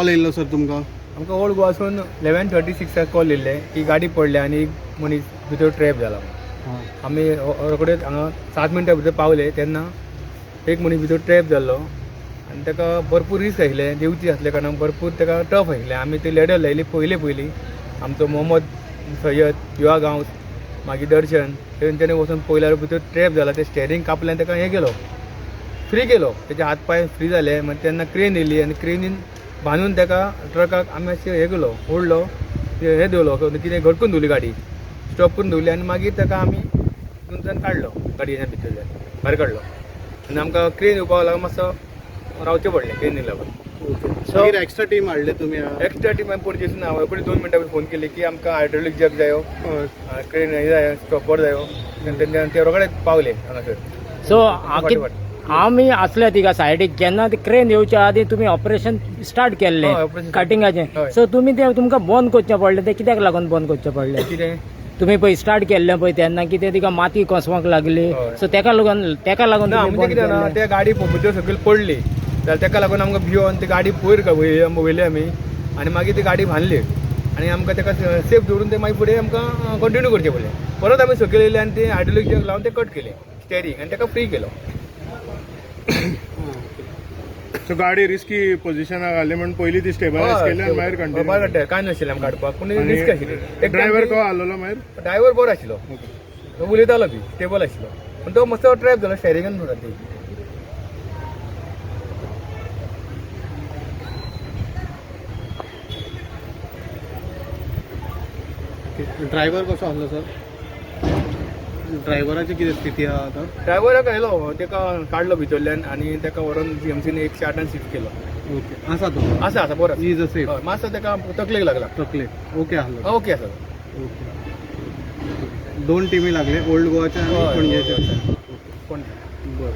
Call येयल्लो sir तुमकां? आमकां ओल्ड गोवासून 11:36 कॉल येयल्ले की गाडी पडल्या आनी एक मनीस भितर ट्रॅप जाला. आमी रोखडेच हांगा 7 मिनटां भितर पावले तेन्ना एक मनीस भितर ट्रॅप जाल्लो आनी ताका भरपूर रिस्क आशिल्लें. देवची आसले कारणान भरपूर ताका टफ आशिल्लें. आमी ते लॅडर लायली पयलीं आमचो मोहम्मद सय्यद युवा गांव मागीर दर्शन तेंच्यांनी वचून पयल्यार भितर ट्रॅप जाला. ते स्टेरींग कापलें आनी ताका हें केलो फ्री केलो. तेजे हात पांय फ्री जाले. मागीर तेन्ना क्रेन येयली आनी क्रेनीन बांदून ताका ट्रकाक आमी अशें हें केलो ओडलो हें दवरलो कितें घटकून दवरली गाडी स्टॉप करून दवरली आनी मागीर ताका आमी थंयच्यान काडलो गाडयेच्या भितरल्यान भायर काडलो आनी आमकां क्रेन येवपाक लागून मातसो रावचें पडलें क्रेनीक लागून. सो एक्स्ट्रा टीम हाडले तुमी? एक्स्ट्रा टीम आमी पणजेसून हांवें फुडें 2 मिनटां फोन केली की आमकां हायड्रोलीक जग जायो क्रेन हे जाय स्टॉपर जायो तेन्ना ते रोखडेच पावले हांगासर. सो आमी आसले तिका सायडीक जेन्ना ते क्रेन येवच्या आदी तुमी ऑपरेशन स्टार्ट केल्लें कटिंगाचें. सो तुमी ते तुमकां बंद करचें पडलें ते कित्याक लागून बंद करचें पडलें? कितें तुमी पळय स्टार्ट केल्लें पळय तेन्ना कितें तिका माती कोसवांक लागली सो ताका लागून म्हणजे कितें ना ते गाडी भितर सकयल पडली जाल्यार ताका लागून आमकां भिवून ती गाडी पयर वयली आमी आनी मागीर ती गाडी बांदली आनी आमकां ताका सेफ दवरून ते मागीर फुडें आमकां कंटिन्यू करचें पडलें. परत आमी सकयल येयले आनी ते हायड्रोलीक जग लावन ते कट केले स्टेरींग आनी ताका फ्री केलो. सो गाडी रिस्की पोझिशनाक घाली म्हणून पयलीं ती स्टेबलायज केली आनी मागीर कंटिन्यू कांय नाशिल्लें आमकां काडपाक पूण रिस्क आशिल्ली. ड्रायव्हर को आसलो मागीर? ड्रायव्हर बरो आशिल्लो तो उलयतालो बी स्टेबल आशिल्लो पूण तो मातसो ट्रॅप जालो स्टेरिंगान ती. ड्रायव्हर कसो आसलो सर? ड्रायव्हराची कितें स्थिती आहा आतां? ड्रायव्हराक आयलो ताका काडलो भितरल्यान आनी ताका व्हरून जीएमसीन 108 शिफ्ट केलो. ओके आसा तो? आसा बरो आसा. Is safe? मातसो ताका तकलेक लागला. तकलेक ओके आसलो? ओके आसा. ओके 2 टिमी लागले ओल्ड गोवाच्या आनी पणजेच्या? कोण बरं.